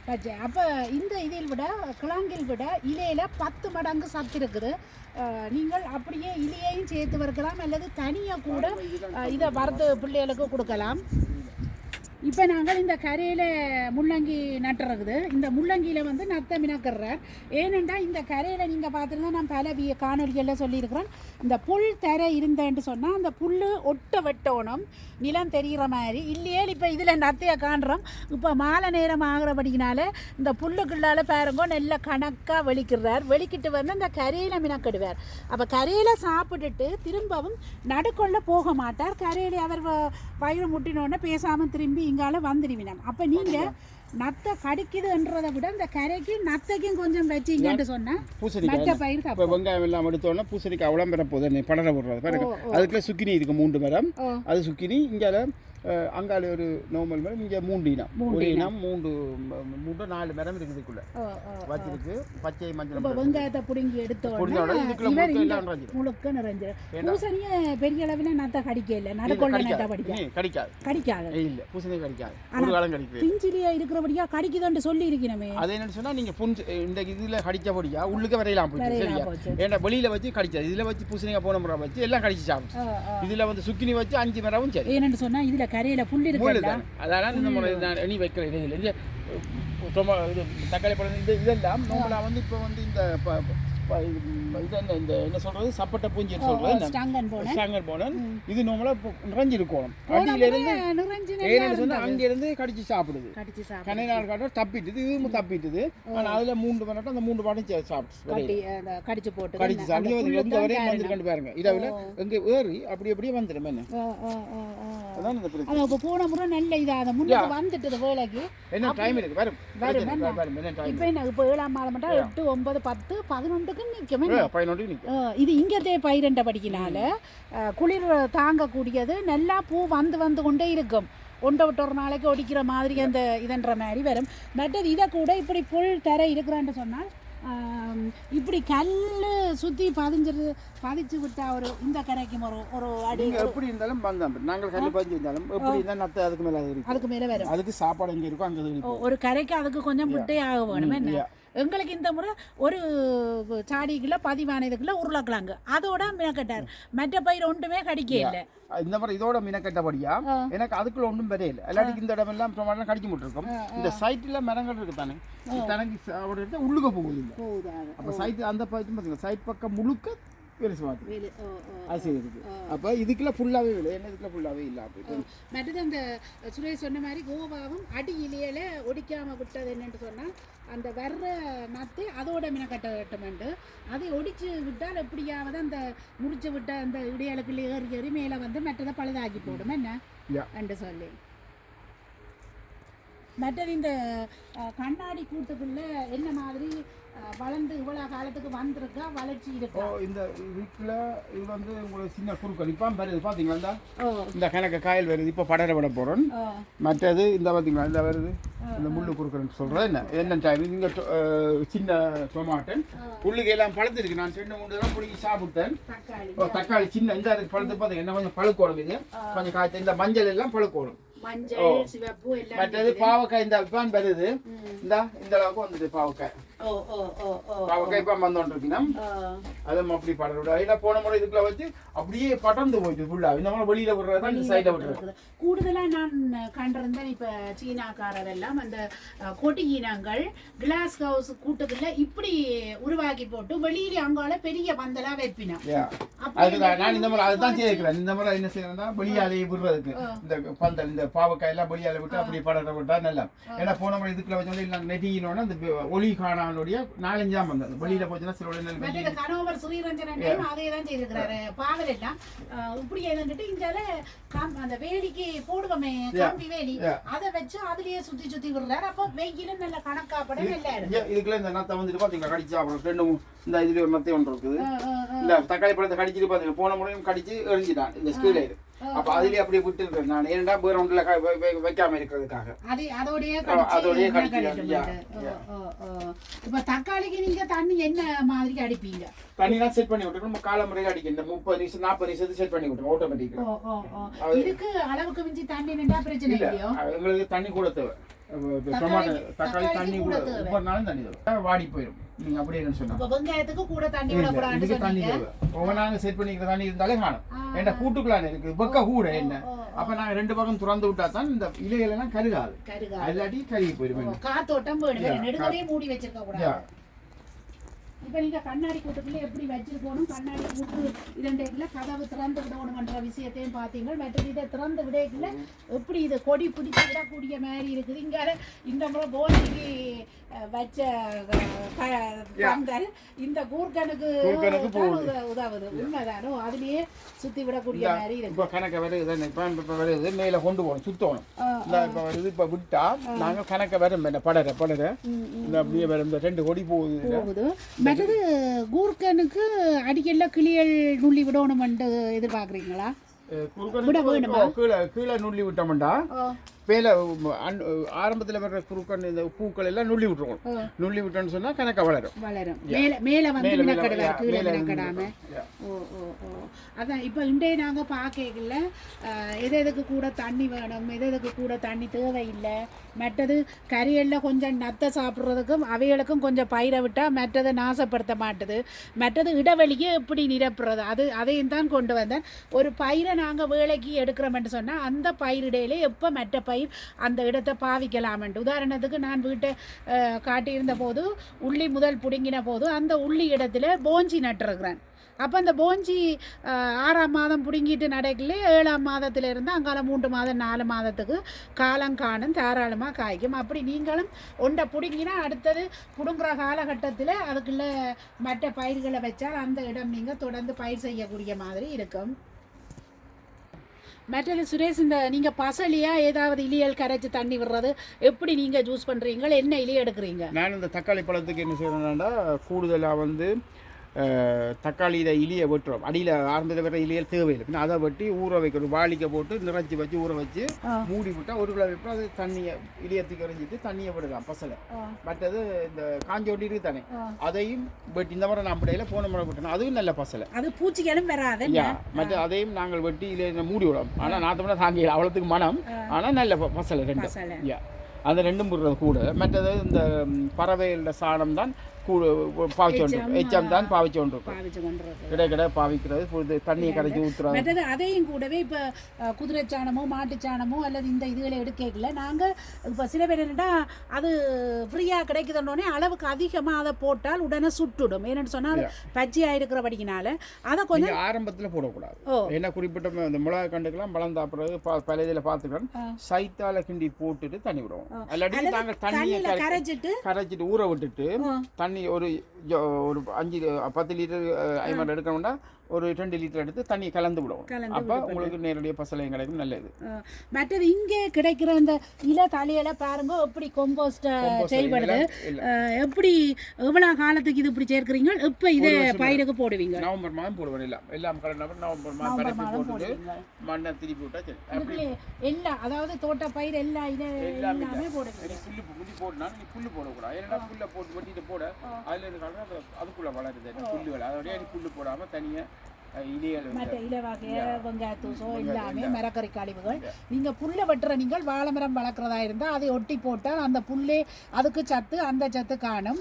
பச்சை. அப்போ இந்த இதில் விட கிழங்கில் விட இலையில 10 மடங்கு சத்து இருக்குது. நீங்கள் அப்படியே இலையையும் சேர்த்து வறுக்கலாம் அல்லது தனியாக கூட இதை வறுத்து பிள்ளைகளுக்கு கொடுக்கலாம். இப்போ நாங்கள் இந்த கரையில் முள்ளங்கி நட்டுறது இந்த முள்ளங்கியில் வந்து நத்தை மினக்கிறார். ஏனெண்டா இந்த கரையில் நீங்கள் பார்த்துருந்தா நான் பல காணொலிகளில் சொல்லியிருக்கிறேன். இந்த புல் தரை இருந்தேன்னு சொன்னால் அந்த புல் ஒட்ட வெட்டணும், நிலம் தெரிகிற மாதிரி இல்லையே. இப்போ இதில் நத்தையை காண்றோம். இப்போ மாலை நேரம் ஆகிறபடினால இந்த புல்லுக்குள்ளால் பாருங்கோ நல்ல கணக்காக வெளிக்கிறார். வெளிக்கிட்டு வந்து அந்த கரையில் மினக்கிடுவார். அப்போ கரையில் சாப்பிட்டுட்டு திரும்பவும் நடுக்கொள்ள போக மாட்டார். கரையில் அவர் வயிறு முட்டினோடனே பேசாமல் திரும்பி இங்கால வந்துடுவினான். அப்போ நீங்கள் நத்தை கடிக்குதுன்றதை விட இந்த கரைக்கு நத்தைக்கும் கொஞ்சம் வச்சிங்கன்னு சொன்னா மற்ற பயிர் இப்போ வெங்காயம் எல்லாம் எடுத்தோன்னா பூசணிக்காய் அவ்வளோ பெற போகுது படர போடுறது பாருங்க. அதுக்குள்ள சுக்கினி இருக்கு 3 மரம். அது சுக்கினி இங்கே அங்கால ஒரு நார்மல் மரம், இங்கே 3 இனம். ஒரு இனம் 4 மரம் இருக்குதுக்குள்ள வச்சிருக்கு. பச்சை மஞ்சள் வெங்காயத்தை பிடுங்கி எடுத்தோன்னா முழுக்க நிறைஞ்சிடும். பூசணிய பெரிய அளவில் நத்தை கடிக்கல, நடுக்கொள்ள நட்டா கடிக்காது இல்லை, பூசணி கடிக்காது. ஒரு காலம் கடிக்குது. பிஞ்சிலியா இருக்கிறபடியா கடிக்குதுன்னு சொல்லி இருக்கணுமே. அது என்னன்னு சொன்னா நீங்க இந்த இதுல கடிச்சபடியா உள்ளுக்கு வரையலாம் போயிட்டு சரியா. ஏன்னா வெளியில வச்சு கடிச்சது, இதுல வச்சு பூசணிக்காய் போன முறை வச்சு எல்லாம் கடிச்சு சாப்பிடும். இதுல வந்து சுக்கினி வச்சு 5 மரமும் சரி. ஏன்னு சொன்னா இதுல கரையில புல் இருக்கு. அதனால இந்த முறை எண்ணி வைக்கிற இதுல இது தக்காளி பழம் இதெல்லாம் நம்மளா வந்து இப்போ வந்து இந்த என்ன சொல்றது சப்பட்டை பூஞ்சி சொல்றது ஸ்டாங்கன் போனன் இது நம்மள நிறைஞ்சு இருக்கணும். அடியில இருந்து ஏன்னு சொன்னா அங்க இருந்து கடிச்சு சாப்பிடுது. கனை நாள் காட்ட தப்பிட்டுது, இதுவும் தப்பிட்டுது. ஆனா அதுல 3 மணி அந்த 3 பாடம் சாப்பிட்டு கடிச்சு போட்டு கடிச்சு சாப்பிட்டு எந்த வரையும் வந்துட்டு பாருங்க. இதாவில எங்க ஏறி அப்படியே வந்துடும். என்ன அதான் இந்த பிரச்சனை. அது போன முறை நல்ல இதாக முன்னுக்கு வந்துட்டது வேலைக்கு. என்ன டைம் இருக்கு வரும் இப்போ என்ன இப்போ 7ஆம் மாதம் மட்டும் 8, 9, 10, 11க்கு நிற்கும். இது இங்கத்தே பயிரண்ட படிக்கினால குளிர் தாங்கக்கூடியது. நல்லா பூ வந்து கொண்டே இருக்கும். ஒன்றை விட்டு ஒரு நாளைக்கு ஒடிக்கிற மாதிரி அந்த இதன்ற மாதிரி வரும். மற்றது இதை கூட இப்படி புல் தர இருக்கிறான்னு சொன்னால் இப்படி கல் சுற்றி பதிச்சு விட்டா ஒரு இந்த கரைக்கும் ஒரு அடி எப்படி இருந்தாலும் வந்தோம். நாங்கள் கல் பதிச்சு இருந்தாலும் எப்படி இருந்தாலும் நத்தை அதுக்கு மேலே வரும். அதுக்கு சாப்பாடு எங்கே இருக்கும் அங்கே ஒரு கரைக்கு அதுக்கு கொஞ்சம் விட்டே ஆக வேணும். என்ன எங்களுக்கு இந்த முறை ஒரு சாடிக்குள்ள 15 உருளைக்கிழங்கு அதோட மினக்கட்டார். மற்ற பயிர் ஒன்றுமே கடிக்க இல்லை. இந்த மாதிரி இதோட மினக்கட்டபடியா எனக்கு அதுக்குள்ள ஒன்றும் பெரியல. எல்லாத்துக்கும் இந்த இடம் எல்லாம் பிரமாணம் கடிச்சு முட்டிருக்கும். இந்த சைட்டில் மரங்கள் இருக்கு தானே, தனக்கு உள்ளுக்க போகுது. அப்போ சைட்டு அந்த பயிற்சி பார்த்தீங்கன்னா சைட் பக்கம் முழுக்க அது இருக்கு. அப்போ இதுக்குள்ள ஃபுல்லாகவே இல்லை, என்ன இதுக்குள்ள ஃபுல்லாகவே இல்லை. அப்படி மற்றது அந்த சுரேஷ் சொன்ன மாதிரி கோவாவும் அடியிலேயே ஒடிக்காமல் விட்டது என்னென்னு சொன்னால் அந்த வர்ற நத்து அதோட மினக்கட்டமெண்டு அதை ஒடிச்சு விட்டால் எப்படியாவது அந்த முடிச்சு விட்ட அந்த இடையாளுக்குள்ள ஏறி மேலே வந்து மற்றதை பழுதாக்கி போடும். என்ன என்று சொல்லி மற்றது இந்த கண்ணாடி கூட்டுக்குள்ள என்ன மாதிரி வளர்ந்து இவ்வளோ காலத்துக்கு வந்திருக்கா வளர்ச்சி இருக்கா. இந்த இதுக்குள்ள இது வந்து உங்களுக்கு சின்ன குறுக்கள் இப்போ வருது பார்த்தீங்களா. இந்த கணக்கு காயல் வருது, இப்போ படர விட போகிறோம். மற்றது இந்த பார்த்தீங்களா இந்த வருது இந்த முள்ளு குறுக்கல்னு சொல்கிறது. என்ன டைம் இங்கே சின்ன டொமாட்டன் உள்ளுக்கு எல்லாம் பழுத்துருக்கு. நான் 2-3 தான் பிடிச்சி சாப்பிட்டேன். தக்காளி சின்ன இந்த பழுத்து பார்த்தீங்க என்ன கொஞ்சம் பழுக்கோடும். இது கொஞ்சம் காய்ச்சி இந்த மஞ்சள் எல்லாம் பழுக்கோடும். மற்றது பாவக்காய் இந்த இப்பான் வருது. இந்த அளவுக்கு வந்துட்டு பாவக்காய் இப்ப வந்துருக்கீங்க. அதுவும் அப்படி படர விட போன முறை இதுக்குள்ள வச்சு அப்படியே படர்ந்து போயிட்டு ஃபுல்லா இந்த மாதிரி வெளியில விடுறது இந்த சைட விடுறது. கூடுதலா நான் கண்டிருந்தேன். இப்ப சீனாக்காரர் எல்லாம் அந்த கொடி இனங்கள் கிளாஸ் ஹவுஸ் கூட்டத்துல இப்படி உருவாக்கி போட்டு வெளியில அங்கால பெரிய பந்தலா வைப்பினா. அதுதான் நான் இந்த முறை அதுதான் செய்யறேன். இந்த முறை என்ன செய்யறேன்னா வெளியாலே விடுறதுக்கு இந்த பந்தல் இந்த பாவக்காய் எல்லாம் வெளியால விட்டு அப்படி படர விட்டா நல்லா. ஏன்னா போன முறை இதுக்குள்ள வச்சு நெட்டினோட அந்த ஒளி காண 4-5 வந்தது வெளியில போச்சுன்னா சில கணவர் ஸ்ரீரஞ்சன் அதையதான் செய்திருக்கிறாரு. பாவல் எல்லாம் இப்படி எதுன்ட்டு இங்கால அந்த வேலிக்கு போடுவோமே கம்பி வேலி அதை வச்சு அதுலயே சுத்தி விடுறாரு. அப்போ வெயிலும் நல்ல கணக்காப்பட நல்லா இருக்கு. இதுக்குள்ள இந்த நத்தை வந்துட்டு பாத்தீங்களா கடிச்சு சாப்பிடும். இந்த இதுல ஒரு நத்தை ஒன்று இருக்குது. இந்த தக்காளி பழத்தை கடிச்சிட்டு பாத்தீங்க போன முறையும் கடிச்சு எரிஞ்சிட்டான் இந்த ஸ்கூல. அப்ப அதுலயே அப்படியே விட்டு இருக்கேன் நான். ஏன்டா பேரவுண்ட்ல வைக்காம இருக்கிறதுக்காக அதோடய கடிச்சு. இப்ப தக்காளிக்கு நீங்க தண்ணி என்ன மாதிரி அடிப்பீங்க? தண்ணி தான் செட் பண்ணி விட்டுருக்கோம். கால முறையில அடிக்க இந்த 30 நிமிஷம் 40 நிமிஷத்துக்கு செட் பண்ணி விட்டுருவோம் ஆட்டோமேட்டிக்கா. இதுக்கு அளவுக்கு மிஞ்சி தண்ணி நின்றா பிரச்சனை இல்லையோ. எங்களுக்கு தண்ணி கூட தேவை. தக்காளி தண்ணி கூட ஒவ்வொரு நாளும் தண்ணி தேவை. வாடி போயிடும். நீங்க அப்படியே சொன்னா வெங்காயத்துக்கு கூட தண்ணி விடக்கூடாது. தண்ணி தேவை. ஒவ்வொரு நாள் செட் பண்ணிக்கிற தண்ணி இருந்தாலே காணும். ஏன்னா கூட்டுக்குள்ளான இருக்கு வெக்க கூட என்ன அப்ப நாங்க 2 பக்கம் திறந்து விட்டா தான் இந்த இலைகள் எல்லாம் கருகாது. இல்லாட்டி கருகி போயிடும். காத்தோட்டம் வேணும், நெடுகவே மூடி வச்சிருக்க கூடாது. இப்போ நீங்கள் கண்ணாடி கூட்டுக்குள்ளே எப்படி வச்சிருக்கணும், கண்ணாடி கூட்டு இதண்டைக்குள்ள கதவு திறந்து விடணும்ன்ற விஷயத்தையும் பார்த்தீங்க. மற்ற இதை திறந்து விடைக்குள்ள எப்படி இது கொடி பிடிச்சி விடக்கூடிய மாதிரி இருக்குது. இங்கே இந்த முறை போனிக்கு வச்ச பந்தல் இந்த கூர்கனுக்கு உதவுது. உண்மைதானோ? அதுலேயே சுற்றி விடக்கூடிய மாதிரி இருக்கு. இப்போ கணக்க வருது, இப்போ வருது, மேலே கொண்டு போகணும், சுற்றணும். இப்போ வருது, இப்போ விட்டா நாங்கள் கணக்க வரும், படர இந்த அப்படியே வரும். இந்த 2 கொடி போகுது. மற்றது கூர்கனுக்கு அடிக்கல்ல கிளியல் நுள்ளி விடணும்னு எதிர்பார்க்குறீங்களா? கீழே நுள்ளி விட்டோம்டா மேல ஆரம்பத்தில் வர்ற குறுக்கன் இந்த பூக்கள் எல்லாம் நுள்ளி விட்டுருவோம். நுள்ளி விட்டோன்னு சொன்னா கணக்க வளரும். மேல வந்து கீழே. அதான் இப்போ இன்றைய நாங்கள் பார்க்கல எதுக்கு கூட தண்ணி வேணும், எதுக்கு கூட தண்ணி தேவையில்லை. மற்றது கறியெல்லாம் கொஞ்சம் நத்தை சாப்பிட்றதுக்கும் அவைகளுக்கும் கொஞ்சம் பயிரை விட்டால் மற்றதை நாசப்படுத்த மாட்டுது. மற்றது இடைவெளியை எப்படி நிரப்புறது அதையும் தான் கொண்டு வந்தேன். ஒரு பயிரை நாங்கள் வேலைக்கு எடுக்கிறோம்னு சொன்னால் அந்த பயிரிடையிலே எப்போ மற்ற பயிர் அந்த இடத்தை பாவிக்கலாமன்ட்டு. உதாரணத்துக்கு நான் வீட்டை காட்டியிருந்த போது உள்ளி முதல் பிடுங்கின போது அந்த உள்ளி இடத்துல போஞ்சி நட்டுருக்கிறேன். அப்போ அந்த போஞ்சி 6ஆம் மாதம் பிடுங்கிட்டு நடக்கல 7ஆம் மாதத்திலிருந்து அங்கால 3 மாதம் 4 மாதத்துக்கு காலம் காணும், தாராளமாக காய்க்கும். அப்படி நீங்களும் ஒன்றை பிடுங்கினா அடுத்தது பிடுங்குற காலகட்டத்தில் அதுக்குள்ள மற்ற பயிர்களை வச்சால் அந்த இடம் நீங்கள் தொடர்ந்து பயிர் செய்யக்கூடிய மாதிரி இருக்கும். மற்றது சுரேஷ், இந்த நீங்கள் பசலியா ஏதாவது இலியல் கரைச்சி தண்ணி விடுறது எப்படி நீங்கள் ஜூஸ் பண்ணுறீங்க, என்ன இலியை எடுக்கிறீங்க? நான் இந்த தக்காளி பழத்துக்கு என்ன செய்யணும்னா கூடுதலாக வந்து தக்காளியில் இலியை வெட்டுறோம். அடியில் ஆரம்பத்தில் வர இலியல் தேவையில்லை. பின்ன அதை வெட்டி ஊற வைக்கணும். வாளிக்க போட்டு நிறைச்சி வச்சு ஊற வச்சு மூடி விட்டால் 1 கிலோ வைப்போம். அது தண்ணியை இலியத்துக்கு எறிஞ்சிட்டு தண்ணியை விடலாம் பசலை. மற்றது இந்த காஞ்சி ஒட்டி இருக்கு தானே, அதையும் வெட்டி இந்த முறை நான் பிடையில போன முறை விட்டணும். அதுவும் நல்ல பசலை, அது பூச்சிகளும் வராது. மற்ற அதையும் நாங்கள் வெட்டி இலையை மூடி விடுவோம். ஆனால் நாத்தம்னா தாங்கிடலாம், அவ்வளோத்துக்கு மனம். ஆனால் நல்ல பசலை 2. அந்த 2 விடுறது கூட. மற்றது இந்த பறவைகளோட சாணம் தான் தண்ணியை கரைச்சி ஊற்றுறது. அதையும் கூடவே இப்போ குதிரை சாணமோ மாட்டு சாணமோ அல்லது இந்த இதுகளை எடுக்கல நாங்கள் இப்போ சில பேர் என்னடா அது ஃப்ரீயாக கிடைக்குதுன்னொடனே அளவுக்கு அதிகமாக அதை போட்டால் உடனே சுட்டுடும். ஏன்னு சொன்னால் பச்சையாக இருக்கிறபடினால அதை கொஞ்சம் ஆரம்பத்தில் போடக்கூடாது. என்ன குறிப்பிட்ட இந்த மிளகா கண்டுக்கெல்லாம் பழம் தாப்புறது பல இதில் பார்த்துக்கலாம். சைத்தால கிண்டி போட்டுட்டு தண்ணி விடுவோம். இல்லாட்டி நாங்கள் தண்ணியை கரைச்சிட்டு ஊற விட்டுட்டு தண்ணி ஒரு 5-10 லிட்டர் 50 எடுக்கணும்னா ஒரு 2 லிட்டர் எடுத்து தண்ணி கலந்து விடுவோம். அப்போ உங்களுக்கு நேரடியாக பசலையும் கிடைக்கும். நல்லது. மற்றது இங்கே கிடைக்கிற இந்த இலை தலையில பாருங்க எப்படி கம்போஸ்ட் செய்யப்படுது. எப்படி எவ்வளோ காலத்துக்கு இது இப்படி சேர்க்கிறீங்க? இப்போ இதை பயிருக்கு போடுவீங்க? நவம்பர் மாதம் போடுவேன். எல்லாம் நவம்பர் மாதம் போட்டு மண்ணை திருப்பி விட்டா சரி. அப்படி எல்லாம் அதாவது தோட்ட பயிர் எல்லாமே போடுவீங்க. புல்லு போட்டுனா நீ புல்லு போடக்கூடாது. ஏன்னா புல்லை போட்டு வெட்டிட்டு போட அதில் இருக்காங்க அதுக்குள்ள வளருது புல்லுகள். அதோடய நீ புல்லு போடாமல் தனியாக மற்ற இலவகை வெங்காயத்தூசோ எல்லாமே மரக்கறி கழிவுகள். நீங்கள் புல்லை வெட்டுற நீங்கள் வாழை மரம் வளர்க்குறதா இருந்தால் அதை ஒட்டி போட்டால் அந்த புல்லே அதுக்கு சத்து அந்த சத்து காணும்.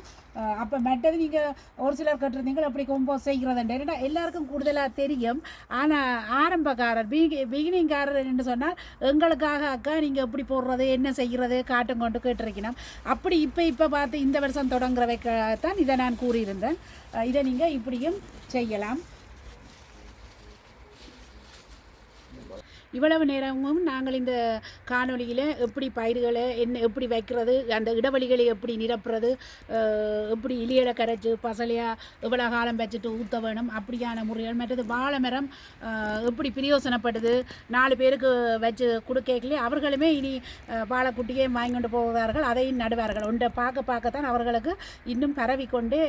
அப்போ மற்றது நீங்கள் ஒரு சிலர் கட்டுறீங்க அப்படி கம்போஸ் செய்கிறதுன்ற எல்லாருக்கும் கூடுதலாக தெரியும். ஆனால் ஆரம்பக்காரர் பிகினிங்காரர் என்று சொன்னால் எங்களுக்காக அக்கா நீங்கள் எப்படி போடுறது என்ன செய்கிறது காட்டும் கொண்டு கேட்டிருக்கணும். அப்படி இப்போ பார்த்து இந்த வருஷம் தொடங்குறவைத்தான் இதை நான் கூறியிருந்தேன். இதை நீங்கள் இப்படியும் செய்யலாம். இவ்வளவு நேரமும் நாங்கள் இந்த காணொலியில் எப்படி பயிர்களை எப்படி வைக்கிறது, அந்த இடைவெளிகளை எப்படி நிரப்புறது, எப்படி இலியலை கரைச்சி பசலையாக எவ்வளோ காலம் வச்சுட்டு ஊற்ற வேணும் அப்படியான முறைகள். மற்றது வாழை மரம் எப்படி பிரயோசனப்படுது 4 பேருக்கு வச்சு கொடுக்கலே அவர்களுமே இனி வாழைக்குட்டியே வாங்கி கொண்டு போகிறார்கள், அதையும் நடுவார்கள். ஒன்றை பார்க்கத்தான் அவர்களுக்கு இன்னும் பரவிக்கொண்டு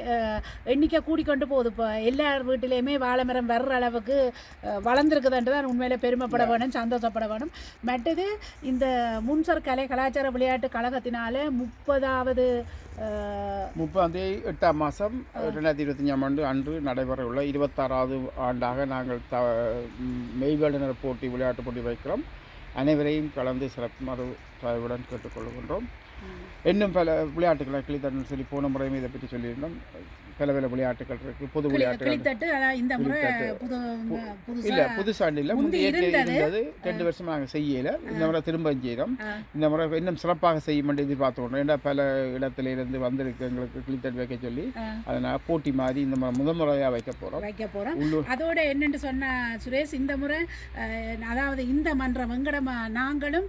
எண்ணிக்கை கூடிக்கொண்டு போகுது. இப்போ எல்லார் வீட்டிலையுமே வாழை மரம் வர்ற அளவுக்கு வளர்ந்துருக்குதுன்ட்டு தான் உண்மையிலே பெருமைப்பட வேணும், சந்தோஷப்பட வேணும். மற்றது இந்த முன்சர் கலை கலாச்சார விளையாட்டு கழகத்தினால 30வது 8ஆம் மாதம் 2025ஆம் ஆண்டு அன்று நடைபெற உள்ள 26வது ஆண்டாக நாங்கள் மெய்வேலினர் போட்டி விளையாட்டு போட்டி வைக்கிறோம். அனைவரையும் கலந்து சிறப்புமாறு தாழ்வுடன் கேட்டுக்கொள்கின்றோம். இன்னும் பல விளையாட்டுகளை கிளித்தட்டுன்னு சொல்லி போன முறையும் இதை பற்றி சொல்லியிருந்தோம். பல விளையாட்டுகள் இருக்குது, பொது விளையாட்டுகள். கிளித்தட்டு இந்த முறை இல்லை புதுசாண்டு இல்லை, முந்தைய இருந்தது 2 வருஷமாக நாங்கள் செய்யலை. இந்த முறை திரும்ப செய்கிறோம். இந்த முறை இன்னும் சிறப்பாக செய்யும் எதிர்பார்த்தோம். ஏன்னா பல இடத்துல இருந்து வந்திருக்கு எங்களுக்கு கிளித்தட்டு வைக்க சொல்லி, அதனால் போட்டி மாதிரி இந்த முறை முறையாக வைக்க போகிறோம். அதோட என்னென்னு சொன்ன சுரேஷ், இந்த முறை அதாவது இந்த மன்றம் எங்கட நாங்களும்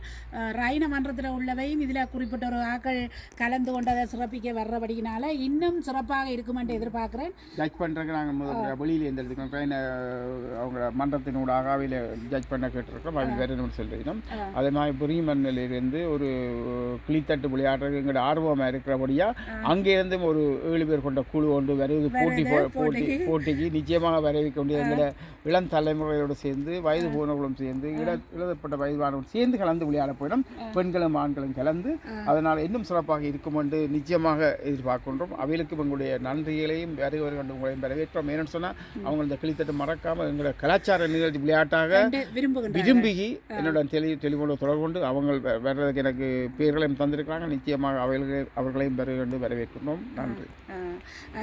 ரைன மன்றத்தில் உள்ளவையும் இதில் குறிப்பிட்ட ஒரு ஆக்கள் கலந்து கொண்டதை சிறப்பிக்க வர்றபடியினால இன்னும் சிறப்பாக இருக்குமென்று எதிர்பார்க்குறேன். ஜட்ஜ் பண்ணுறதுக்கு நாங்கள் வெளியில் இருந்திருக்கோம். ட்ரெயினை அவங்க மன்றத்தினோட ஆகாவில் ஜட்ஜ் பண்ண கேட்டிருக்கோம். அது வரணும்னு சொல்லிடணும். அதே மாதிரி புரியமண்ணிலிருந்து ஒரு கிளித்தட்டு விளையாடுறது எங்களோட ஆர்வமாக இருக்கிறபடியாக அங்கேருந்து ஒரு 7 பேர் கொண்ட குழு கொண்டு வருவது போட்டிக்கு நிச்சயமாக வரவேற்க வேண்டியது. எங்களோட இளம் தலைமுறையோடு சேர்ந்து வயது போனவர்களும் சேர்ந்து எழுதப்பட்ட வயதானவர்களும் சேர்ந்து கலந்து விளையாட போயிடும். பெண்களும் ஆண்களும் கலந்து அதனால் இன்னும் சிறப்பாக இருக்கும் என்று நிச்சயமாக எதிர்பார்க்கின்றோம். அவைகளுக்கு எங்களுடைய நன்றிகளையும் வருகின்ற உங்களையும் வரவேற்றோம். ஏன்னு சொன்னால் அவங்க இந்த கிளித்தட்டு மறக்காமல் எங்களோட கலாச்சார நிகழ்ச்சி விளையாட்டாக விரும்பி என்னுடன் தெளிவோடு தொடர்பு கொண்டு அவங்க வர்றதுக்கு எனக்கு பேர்களையும் தந்திருக்கிறாங்க. நிச்சயமாக அவர்களையும் வருகின்ற வரவேற்கின்றோம். நன்றி.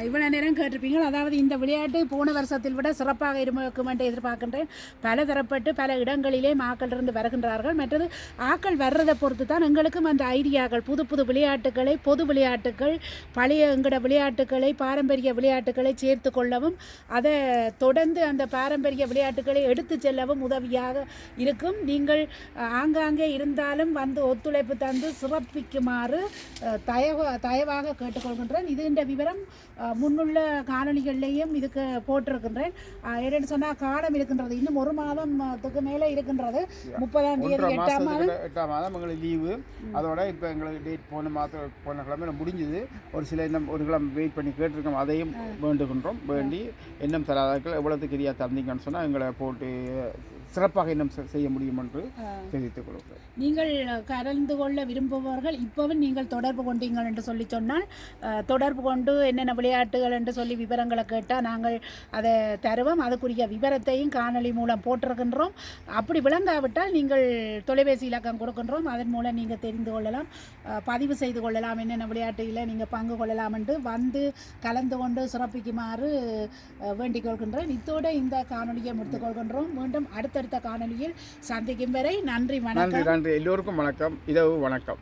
இவ்வளோ நேரம் கேட்டிருப்பீங்க. அதாவது இந்த விளையாட்டு போன வருஷத்தில் விட சிறப்பாக இருக்கும் என்று எதிர்பார்க்கின்றேன். பல தரப்பட்டு பல இடங்களிலே ஆக்கள் இருந்து வருகின்றார்கள். மற்றது ஆக்கள் வர்றதை பொறுத்து தான் எங்களுக்கும் அந்த ஐடியாக்கள், புது புது விளையாட்டுக்களை, பொது விளையாட்டுக்கள், பழைய எங்களோட விளையாட்டுக்களை, பாரம்பரிய விளையாட்டுக்களை சேர்த்து கொள்ளவும் அதை தொடர்ந்து அந்த பாரம்பரிய விளையாட்டுக்களை எடுத்து செல்லவும் உதவியாக இருக்கும். நீங்கள் ஆங்காங்கே இருந்தாலும் வந்து ஒத்துழைப்பு தந்து சிறப்பிக்குமாறு தயவாக கேட்டுக்கொள்கின்றேன். இதுன்ற விவரம் முன்னுள்ள காணொலிகள்லேயும் இதுக்கு போட்டிருக்கின்றேன். என்னென்னு சொன்னால் காலம் இருக்கின்றது, இன்னும் 1 மாதத்துக்கு மேலே இருக்கின்றது. 30ஆம் தேதி 8ஆம் மாதம் எங்களுக்கு லீவு. அதோட இப்போ எங்களுக்கு டேட் போன கிழமை முடிஞ்சுது. ஒரு சில இன்னும் ஒரு கிழமை வெயிட் பண்ணி கேட்டிருக்கோம். அதையும் வேண்டுகின்றோம். வேண்டி இன்னும் தராதாக்கள் எவ்வளோத்துக்கு கிரியா தந்தீங்கன்னு சொன்னால் எங்களை போட்டு சிறப்பாக இன்னும் செய்ய முடியும் என்று தெரிவித்துக் கொள்கிறேன். நீங்கள் கலந்து கொள்ள விரும்புபவர்கள் இப்போவும் நீங்கள் தொடர்பு கொண்டீங்கள் என்று சொல்லி சொன்னால் தொடர்பு கொண்டு என்னென்ன விளையாட்டுகள் என்று சொல்லி விவரங்களை கேட்டால் நாங்கள் அதை தருவோம். அதுக்குரிய விவரத்தையும் காணொலி மூலம் போட்டிருக்கின்றோம். அப்படி விளங்காவிட்டால் நீங்கள் தொலைபேசி இலக்கம் கொடுக்கின்றோம். அதன் மூலம் நீங்கள் தெரிந்து கொள்ளலாம், பதிவு செய்து கொள்ளலாம், என்னென்ன விளையாட்டில் நீங்கள் பங்கு கொள்ளலாம் என்று வந்து கலந்து கொண்டு சிறப்பிக்குமாறு வேண்டிக் கொள்கின்றேன். இத்தோடு இந்த காணொலியை முடித்துக் கொள்கின்றோம். மீண்டும் அடுத்தடுத்த காணொலியில் சந்திக்கும் வரை நன்றி, வணக்கம். நன்றி. எல்லோருக்கும் வணக்கம். இரவு வணக்கம்.